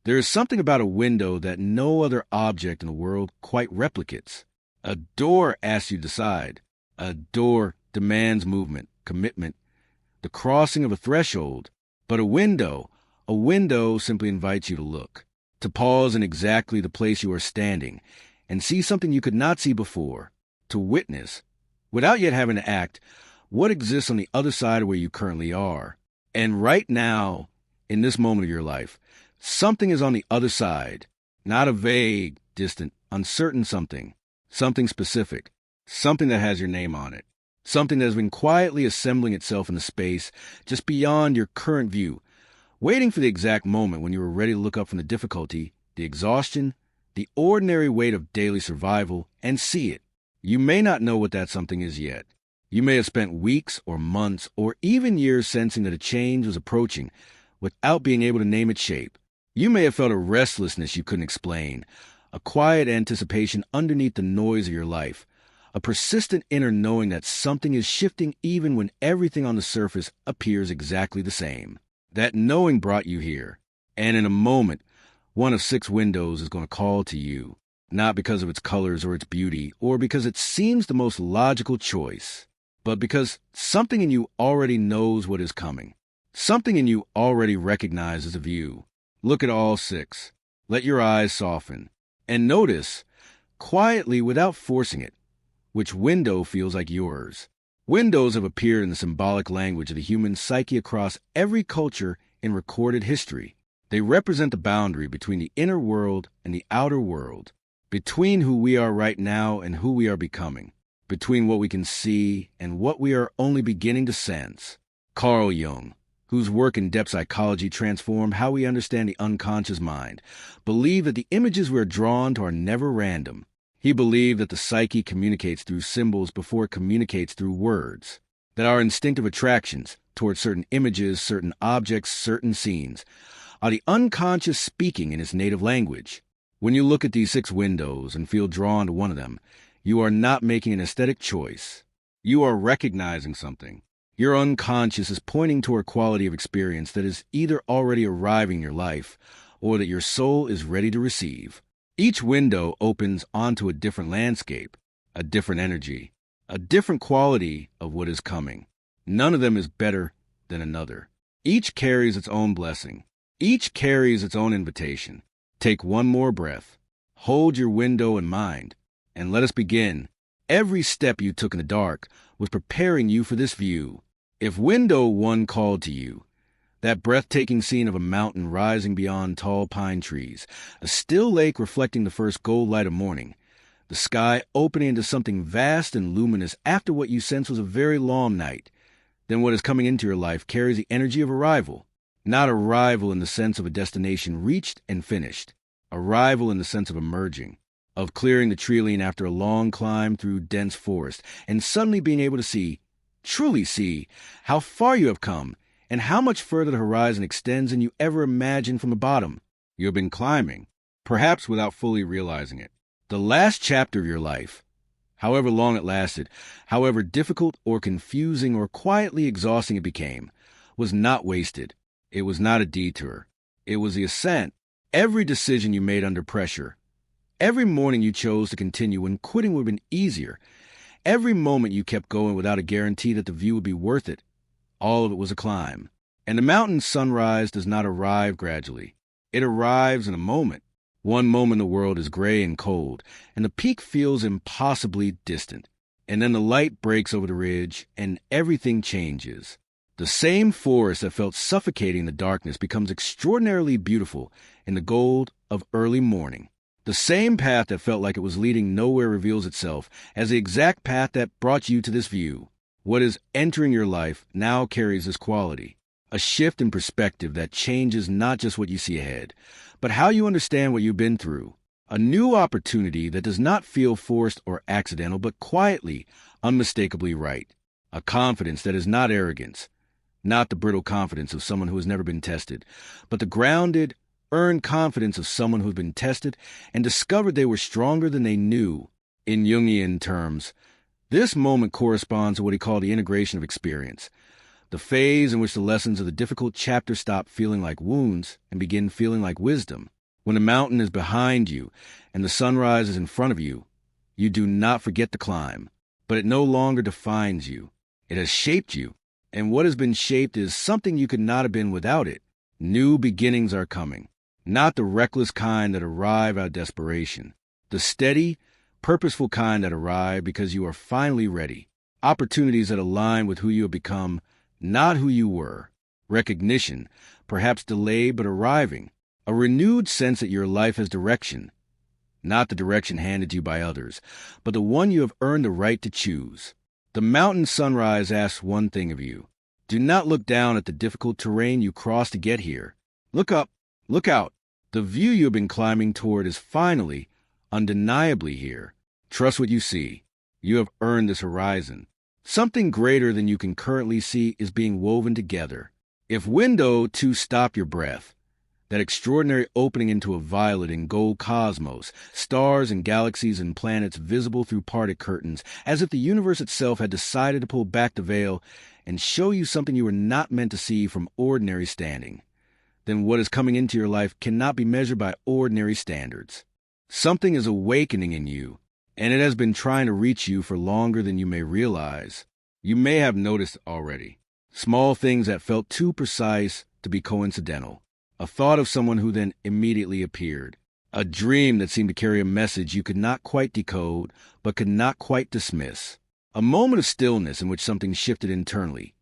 There is something about a window that no other object in the world quite replicates. A door asks you to decide. A door demands movement, commitment, the crossing of a threshold. But a window simply invites you to look, to pause in exactly the place you are standing and see something you could not see before, to witness, without yet having to act, what exists on the other side of where you currently are. And right now, in this moment of your life, something is on the other side, not a vague, distant, uncertain something, something specific, something that has your name on it, something that has been quietly assembling itself in the space just beyond your current view, waiting for the exact moment when you are ready to look up from the difficulty, the exhaustion, the ordinary weight of daily survival, and see it. You may not know what that something is yet. You may have spent weeks or months or even years sensing that a change was approaching without being able to name its shape. You may have felt a restlessness you couldn't explain, a quiet anticipation underneath the noise of your life, a persistent inner knowing that something is shifting even when everything on the surface appears exactly the same. That knowing brought you here, and in a moment, one of 6 windows is going to call to you, not because of its colors or its beauty, or because it seems the most logical choice, but because something in you already knows what is coming. Something in you already recognizes a view. Look at all 6. Let your eyes soften. And notice, quietly without forcing it, which window feels like yours. Windows have appeared in the symbolic language of the human psyche across every culture in recorded history. They represent the boundary between the inner world and the outer world, between who we are right now and who we are becoming, between what we can see and what we are only beginning to sense. Carl Jung, whose work in depth psychology transformed how we understand the unconscious mind, believed that the images we are drawn to are never random. He believed that the psyche communicates through symbols before it communicates through words, that our instinctive attractions towards certain images, certain objects, certain scenes are the unconscious speaking in its native language. When you look at these 6 windows and feel drawn to one of them, you are not making an aesthetic choice. You are recognizing something. Your unconscious is pointing toward a quality of experience that is either already arriving in your life or that your soul is ready to receive. Each window opens onto a different landscape, a different energy, a different quality of what is coming. None of them is better than another. Each carries its own blessing. Each carries its own invitation. Take one more breath. Hold your window in mind, and let us begin. Every step you took in the dark was preparing you for this view. If window 1 called to you, that breathtaking scene of a mountain rising beyond tall pine trees, a still lake reflecting the first gold light of morning, the sky opening into something vast and luminous after what you sense was a very long night, then what is coming into your life carries the energy of arrival. Not arrival in the sense of a destination reached and finished. Arrival in the sense of emerging, of clearing the tree after a long climb through dense forest, and suddenly being able to see, truly see, how far you have come, and how much further the horizon extends than you ever imagined from the bottom. You have been climbing, perhaps without fully realizing it. The last chapter of your life, however long it lasted, however difficult or confusing or quietly exhausting it became, was not wasted. It was not a detour. It was the ascent. Every decision you made under pressure, every morning you chose to continue when quitting would have been easier, every moment you kept going without a guarantee that the view would be worth it, all of it was a climb. And the mountain sunrise does not arrive gradually. It arrives in a moment. One moment the world is gray and cold, and the peak feels impossibly distant. And then the light breaks over the ridge, and everything changes. The same forest that felt suffocating in the darkness becomes extraordinarily beautiful in the gold of early morning. The same path that felt like it was leading nowhere reveals itself as the exact path that brought you to this view. What is entering your life now carries this quality, a shift in perspective that changes not just what you see ahead, but how you understand what you've been through. A new opportunity that does not feel forced or accidental, but quietly, unmistakably right. A confidence that is not arrogance, not the brittle confidence of someone who has never been tested, but the grounded, earned confidence of someone who has been tested and discovered they were stronger than they knew. In Jungian terms, this moment corresponds to what he called the integration of experience. the phase in which the lessons of the difficult chapter stop feeling like wounds and begin feeling like wisdom. When the mountain is behind you and the sunrise is in front of you, you do not forget the climb, but it no longer defines you. It has shaped you, and what has been shaped is something you could not have been without it. New beginnings are coming, not the reckless kind that arrive out of desperation, the steady, purposeful kind that arrive because you are finally ready. Opportunities that align with who you have become, not who you were. Recognition, perhaps delayed but arriving. A renewed sense that your life has direction, not the direction handed to you by others, but the one you have earned the right to choose. The mountain sunrise asks one thing of you. Do not look down at the difficult terrain you crossed to get here. Look up, look out. The view you have been climbing toward is finally, undeniably here. Trust what you see. You have earned this horizon. Something greater than you can currently see is being woven together. If window to stop your breath, that extraordinary opening into a violet and gold cosmos, stars and galaxies and planets visible through parted curtains, as if the universe itself had decided to pull back the veil and show you something you were not meant to see from ordinary standing, then what is coming into your life cannot be measured by ordinary standards. Something is awakening in you, and it has been trying to reach you for longer than you may realize. You may have noticed already. Small things that felt too precise to be coincidental. A thought of someone who then immediately appeared. A dream that seemed to carry a message you could not quite decode, but could not quite dismiss. A moment of stillness in which something shifted internally.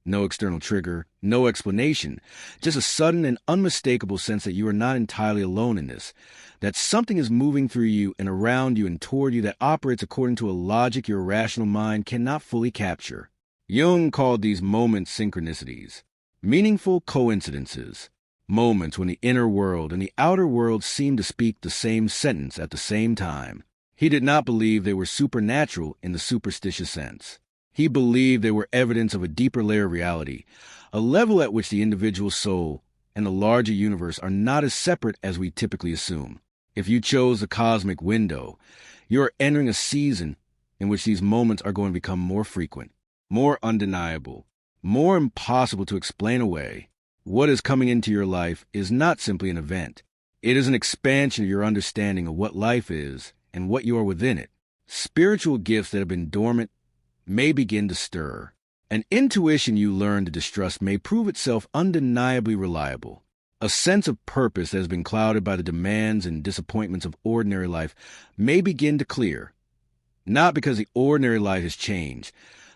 No external trigger, no explanation, just a sudden and unmistakable sense that you are not entirely alone in this, that something is moving through you and around you and toward you that operates according to a logic your rational mind cannot fully capture. Jung called these moments synchronicities, meaningful coincidences. Moments when the inner world and the outer world seem to speak the same sentence at the same time. He did not believe they were supernatural in the superstitious sense. He believed they were evidence of a deeper layer of reality, a level at which the individual soul and the larger universe are not as separate as we typically assume. If you chose the cosmic window, you are entering a season in which these moments are going to become more frequent, more undeniable, more impossible to explain away. What is coming into your life is not simply an event. It is an expansion of your understanding of what life is and what you are within it. Spiritual gifts that have been dormant may begin to stir. An intuition you learn to distrust may prove itself undeniably reliable. A sense of purpose that has been clouded by the demands and disappointments of ordinary life may begin to clear. Not because the ordinary life has changed,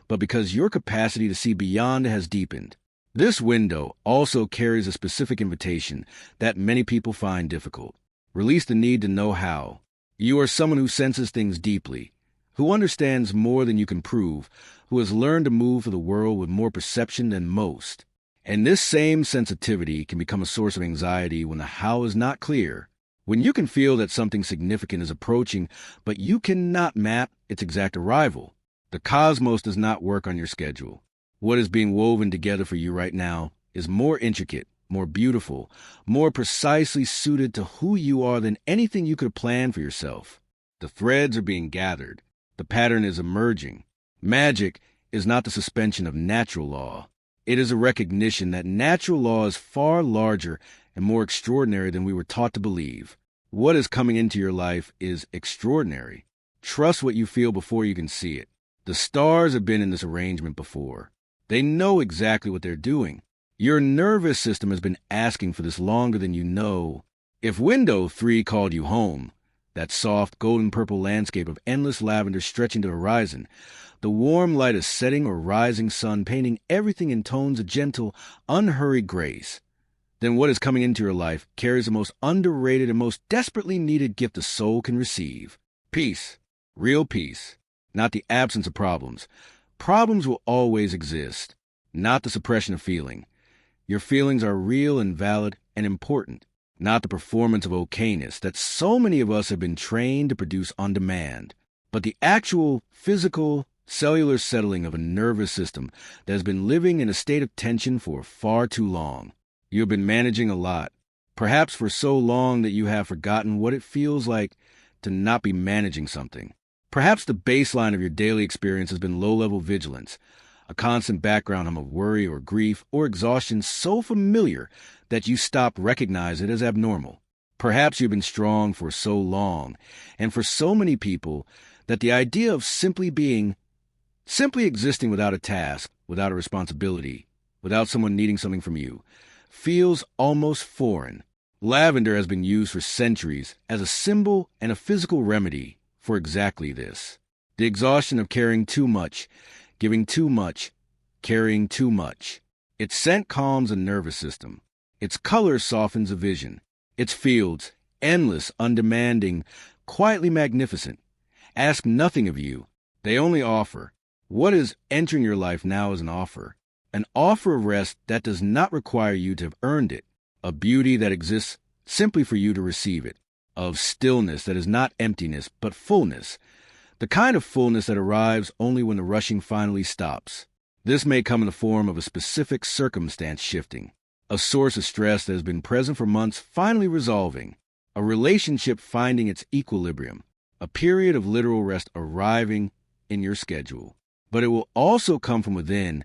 but because your capacity to see beyond it has deepened. This window also carries a specific invitation that many people find difficult. Release the need to know how. You are someone who senses things deeply, who understands more than you can prove, who has learned to move through the world with more perception than most. And this same sensitivity can become a source of anxiety when the how is not clear. When you can feel that something significant is approaching, but you cannot map its exact arrival. The cosmos does not work on your schedule. What is being woven together for you right now is more intricate, more beautiful, more precisely suited to who you are than anything you could have planned for yourself. The threads are being gathered. The pattern is emerging. Magic is not the suspension of natural law. It is a recognition that natural law is far larger and more extraordinary than we were taught to believe. What is coming into your life is extraordinary. Trust what you feel before you can see it. The stars have been in this arrangement before. They know exactly what they're doing. Your nervous system has been asking for this longer than you know. If window 3 called you home, that soft golden-purple landscape of endless lavender stretching to the horizon, the warm light of setting or rising sun painting everything in tones of gentle, unhurried grace, then what is coming into your life carries the most underrated and most desperately needed gift the soul can receive. Peace. Real peace. Not the absence of problems. Problems will always exist, not the suppression of feeling. Your feelings are real and valid and important, not the performance of okayness that so many of us have been trained to produce on demand, but the actual physical, cellular settling of a nervous system that has been living in a state of tension for far too long. You have been managing a lot, perhaps for so long that you have forgotten what it feels like to not be managing something. Perhaps the baseline of your daily experience has been low-level vigilance, a constant background hum of worry or grief or exhaustion so familiar that you stop recognizing it as abnormal. Perhaps you've been strong for so long, and for so many people, that the idea of simply existing without a task, without a responsibility, without someone needing something from you, feels almost foreign. Lavender has been used for centuries as a symbol and a physical remedy for exactly this. The exhaustion of carrying too much, giving too much, carrying too much. Its scent calms the nervous system. Its color softens the vision. Its fields, endless, undemanding, quietly magnificent, ask nothing of you. They only offer. What is entering your life now is an offer of rest that does not require you to have earned it, a beauty that exists simply for you to receive it, of stillness that is not emptiness but fullness, the kind of fullness that arrives only when the rushing finally stops. This may come in the form of a specific circumstance shifting, a source of stress that has been present for months finally resolving, a relationship finding its equilibrium, a period of literal rest arriving in your schedule. But it will also come from within,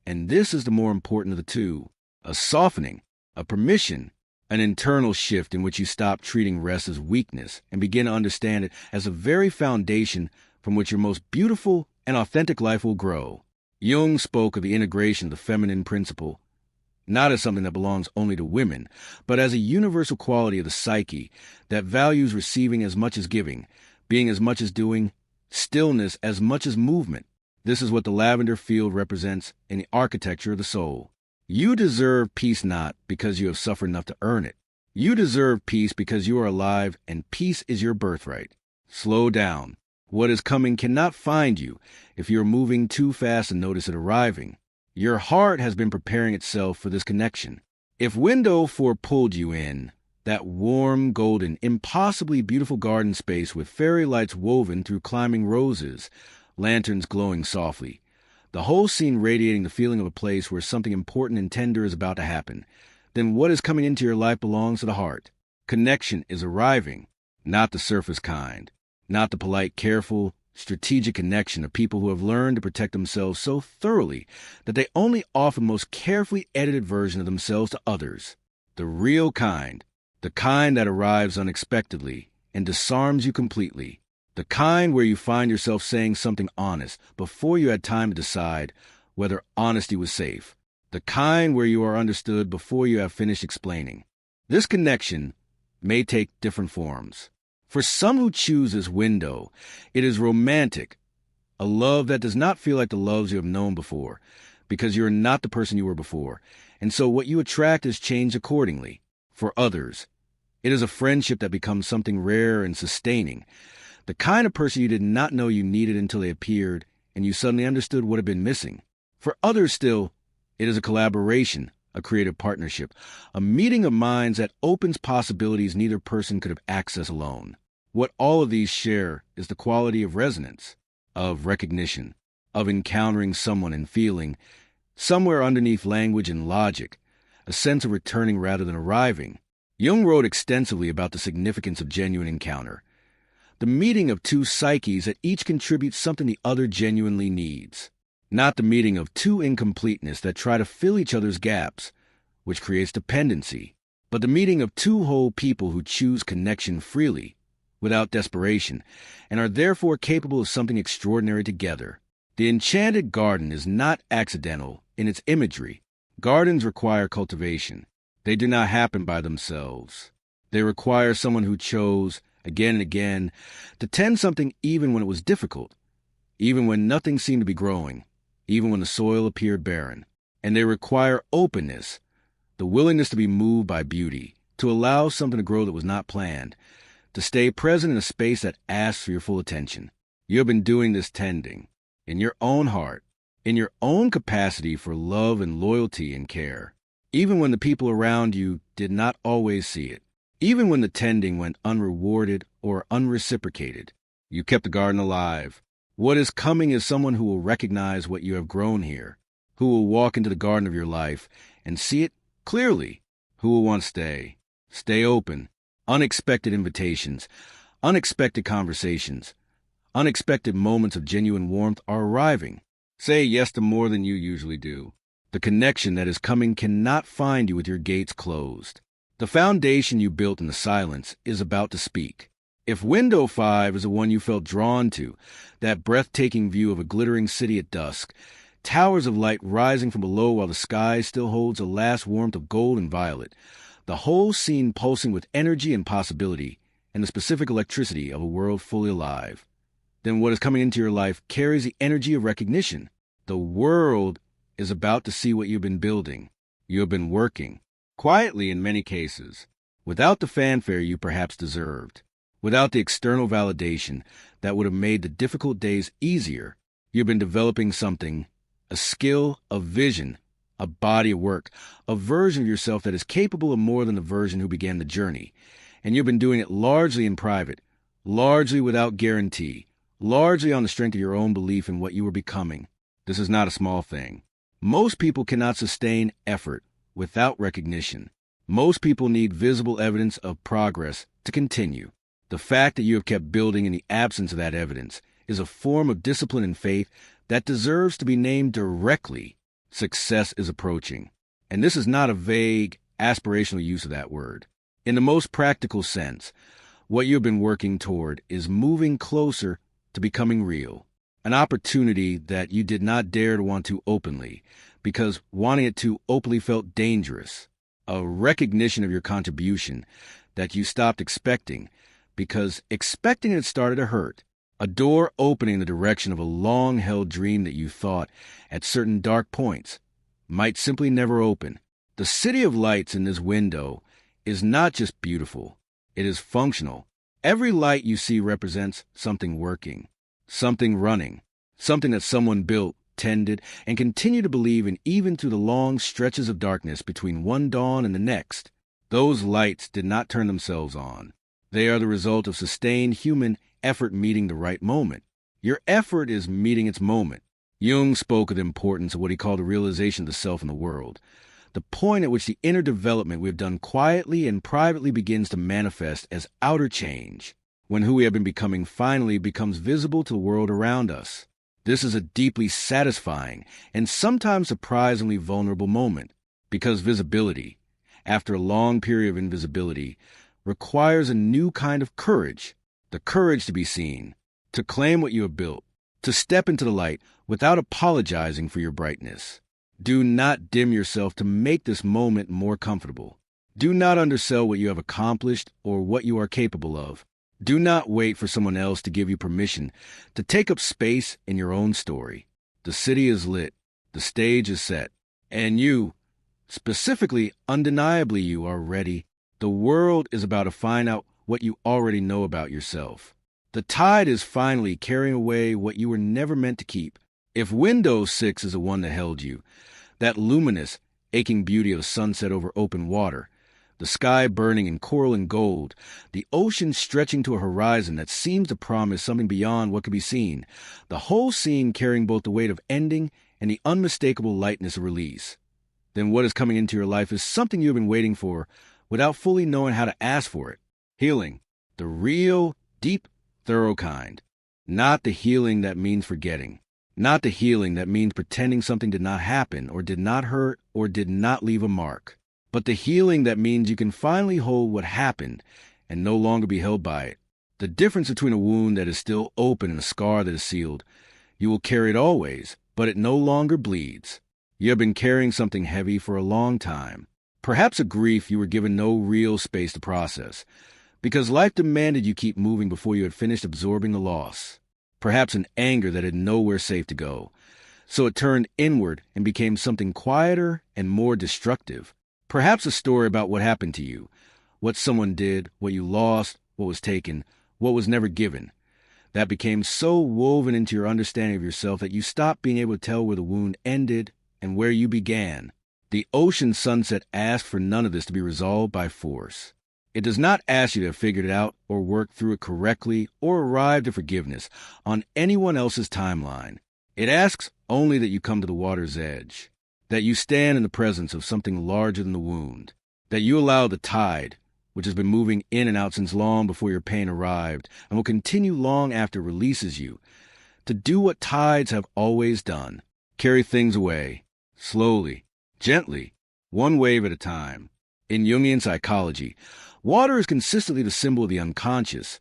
and this is the more important of the two, a softening, a permission, an internal shift in which you stop treating rest as weakness and begin to understand it as the very foundation from which your most beautiful and authentic life will grow. Jung spoke of the integration of the feminine principle, not as something that belongs only to women, but as a universal quality of the psyche that values receiving as much as giving, being as much as doing, stillness as much as movement. This is what the lavender field represents in the architecture of the soul. You deserve peace not because you have suffered enough to earn it. You deserve peace because you are alive, and peace is your birthright. Slow down. What is coming cannot find you if you are moving too fast to notice it arriving. Your heart has been preparing itself for this connection. If window 4 pulled you in, that warm, golden, impossibly beautiful garden space with fairy lights woven through climbing roses, lanterns glowing softly, the whole scene radiating the feeling of a place where something important and tender is about to happen, then what is coming into your life belongs to the heart. Connection is arriving, not the surface kind, not the polite, careful, strategic connection of people who have learned to protect themselves so thoroughly that they only offer the most carefully edited version of themselves to others. The real kind, the kind that arrives unexpectedly and disarms you completely. The kind where you find yourself saying something honest before you had time to decide whether honesty was safe. The kind where you are understood before you have finished explaining. This connection may take different forms. For some who choose this window, it is romantic, a love that does not feel like the loves you have known before, because you are not the person you were before, and so what you attract is changed accordingly. For others, it is a friendship that becomes something rare and sustaining, the kind of person you did not know you needed until they appeared, and you suddenly understood what had been missing. For others still, it is a collaboration, a creative partnership, a meeting of minds that opens possibilities neither person could have accessed alone. What all of these share is the quality of resonance, of recognition, of encountering someone and feeling, somewhere underneath language and logic, a sense of returning rather than arriving. Jung wrote extensively about the significance of genuine encounter, the meeting of two psyches that each contributes something the other genuinely needs, not the meeting of two incompleteness that try to fill each other's gaps, which creates dependency, but the meeting of two whole people who choose connection freely, without desperation, and are therefore capable of something extraordinary together. The enchanted garden is not accidental in its imagery. Gardens require cultivation. They do not happen by themselves. They require someone who chose, again and again, to tend something even when it was difficult, even when nothing seemed to be growing, even when the soil appeared barren. And they require openness, the willingness to be moved by beauty, to allow something to grow that was not planned, to stay present in a space that asks for your full attention. You have been doing this tending, in your own heart, in your own capacity for love and loyalty and care, even when the people around you did not always see it. Even when the tending went unrewarded or unreciprocated, you kept the garden alive. What is coming is someone who will recognize what you have grown here, who will walk into the garden of your life and see it clearly, who will want to stay. Stay open. Unexpected invitations, unexpected conversations, unexpected moments of genuine warmth are arriving. Say yes to more than you usually do. The connection that is coming cannot find you with your gates closed. The foundation you built in the silence is about to speak. If window 5 is the one you felt drawn to, that breathtaking view of a glittering city at dusk, towers of light rising from below while the sky still holds a last warmth of gold and violet, the whole scene pulsing with energy and possibility, and the specific electricity of a world fully alive, then what is coming into your life carries the energy of recognition. The world is about to see what you've been building. You have been working, quietly in many cases, without the fanfare you perhaps deserved, without the external validation that would have made the difficult days easier. You've been developing something, a skill, a vision, a body of work, a version of yourself that is capable of more than the version who began the journey. And you've been doing it largely in private, largely without guarantee, largely on the strength of your own belief in what you were becoming. This is not a small thing. Most people cannot sustain effort without recognition. Most people need visible evidence of progress to continue. The fact that you have kept building in the absence of that evidence is a form of discipline and faith that deserves to be named directly. Success is approaching. And this is not a vague, aspirational use of that word. In the most practical sense, what you have been working toward is moving closer to becoming real. An opportunity that you did not dare to want to openly, because wanting it to openly felt dangerous. A recognition of your contribution that you stopped expecting, because expecting it started to hurt. A door opening in the direction of a long-held dream that you thought, at certain dark points, might simply never open. The city of lights in this window is not just beautiful, it is functional. Every light you see represents something working, something running, something that someone built, tended, and continued to believe in even through the long stretches of darkness between one dawn and the next. Those lights did not turn themselves on. They are the result of sustained human effort meeting the right moment. Your effort is meeting its moment. Jung spoke of the importance of what he called the realization of the self in the world, the point at which the inner development we have done quietly and privately begins to manifest as outer change, when who we have been becoming finally becomes visible to the world around us. This is a deeply satisfying and sometimes surprisingly vulnerable moment, because visibility, after a long period of invisibility, requires a new kind of courage, the courage to be seen, to claim what you have built, to step into the light without apologizing for your brightness. Do not dim yourself to make this moment more comfortable. Do not undersell what you have accomplished or what you are capable of. Do not wait for someone else to give you permission to take up space in your own story. The city is lit, the stage is set, and you, specifically, undeniably you, are ready. The world is about to find out what you already know about yourself. The tide is finally carrying away what you were never meant to keep. If window 6 is the one that held you, that luminous, aching beauty of a sunset over open water, the sky burning in coral and gold, the ocean stretching to a horizon that seems to promise something beyond what could be seen, the whole scene carrying both the weight of ending and the unmistakable lightness of release, then what is coming into your life is something you have been waiting for without fully knowing how to ask for it. Healing, the real, deep, thorough kind. Not the healing that means forgetting. Not the healing that means pretending something did not happen or did not hurt or did not leave a mark. But the healing that means you can finally hold what happened and no longer be held by it. The difference between a wound that is still open and a scar that is sealed. You will carry it always, but it no longer bleeds. You have been carrying something heavy for a long time. Perhaps a grief you were given no real space to process, because life demanded you keep moving before you had finished absorbing the loss. Perhaps an anger that had nowhere safe to go. So it turned inward and became something quieter and more destructive. Perhaps a story about what happened to you, what someone did, what you lost, what was taken, what was never given. That became so woven into your understanding of yourself that you stopped being able to tell where the wound ended and where you began. The ocean sunset asked for none of this to be resolved by force. It does not ask you to have figured it out or worked through it correctly or arrived at forgiveness on anyone else's timeline. It asks only that you come to the water's edge, that you stand in the presence of something larger than the wound, that you allow the tide, which has been moving in and out since long before your pain arrived and will continue long after it releases you, to do what tides have always done. Carry things away, slowly, gently, one wave at a time. In Jungian psychology, water is consistently the symbol of the unconscious,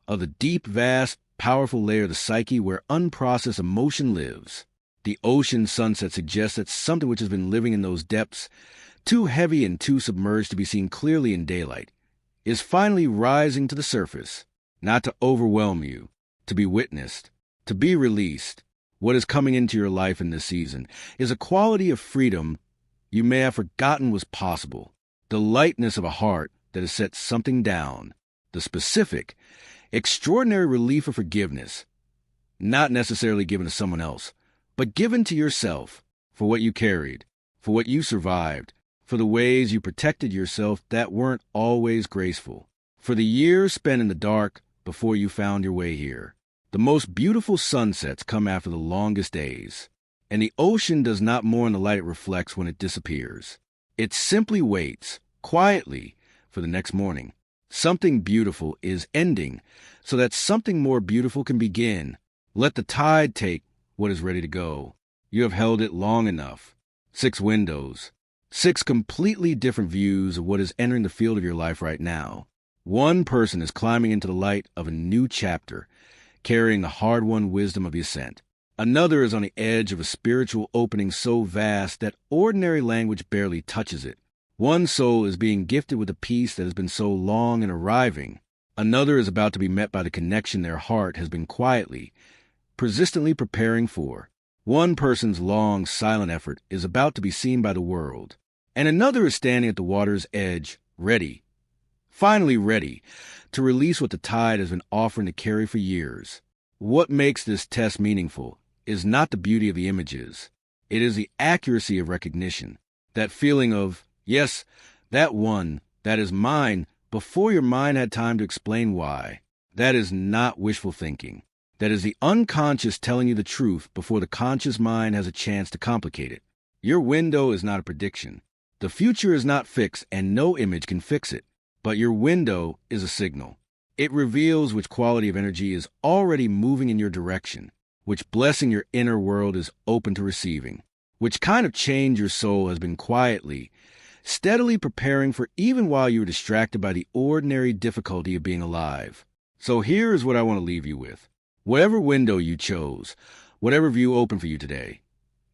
of the deep, vast, powerful layer of the psyche where unprocessed emotion lives. The ocean sunset suggests that something which has been living in those depths, too heavy and too submerged to be seen clearly in daylight, is finally rising to the surface, not to overwhelm you, to be witnessed, to be released. What is coming into your life in this season is a quality of freedom you may have forgotten was possible, the lightness of a heart that has set something down, the specific, extraordinary relief of forgiveness, not necessarily given to someone else, but given to yourself for what you carried, for what you survived, for the ways you protected yourself that weren't always graceful, for the years spent in the dark before you found your way here. The most beautiful sunsets come after the longest days, and the ocean does not mourn the light it reflects when it disappears. It simply waits, quietly, for the next morning. Something beautiful is ending, so that something more beautiful can begin. Let the tide take what is ready to go. You have held it long enough. 6 windows. 6 completely different views of what is entering the field of your life right now. One person is climbing into the light of a new chapter, carrying the hard-won wisdom of the ascent. Another is on the edge of a spiritual opening so vast that ordinary language barely touches it. One soul is being gifted with a peace that has been so long in arriving. Another is about to be met by the connection their heart has been quietly, persistently preparing for. One person's long, silent effort is about to be seen by the world, and another is standing at the water's edge, ready, finally ready, to release what the tide has been offering to carry for years. What makes this test meaningful is not the beauty of the images. It is the accuracy of recognition, that feeling of, yes, that one, that is mine, before your mind had time to explain why. That is not wishful thinking. That is the unconscious telling you the truth before the conscious mind has a chance to complicate it. Your window is not a prediction. The future is not fixed, and no image can fix it. But your window is a signal. It reveals which quality of energy is already moving in your direction, which blessing your inner world is open to receiving, which kind of change your soul has been quietly, steadily preparing for even while you were distracted by the ordinary difficulty of being alive. So here is what I want to leave you with. Whatever window you chose, whatever view opened for you today,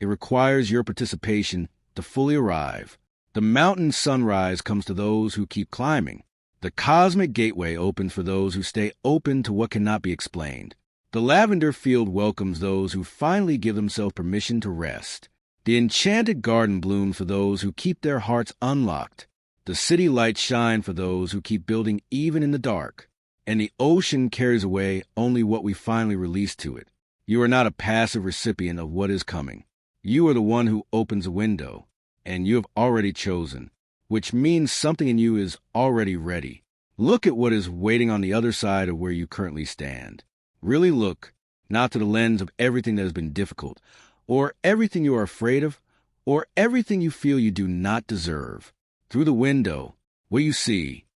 it requires your participation to fully arrive. The mountain sunrise comes to those who keep climbing. The cosmic gateway opens for those who stay open to what cannot be explained. The lavender field welcomes those who finally give themselves permission to rest. The enchanted garden blooms for those who keep their hearts unlocked. The city lights shine for those who keep building even in the dark. And the ocean carries away only what we finally release to it. You are not a passive recipient of what is coming. You are the one who opens a window, and you have already chosen, which means something in you is already ready. Look at what is waiting on the other side of where you currently stand. Really look, not to the lens of everything that has been difficult, or everything you are afraid of, or everything you feel you do not deserve. Through the window, what you see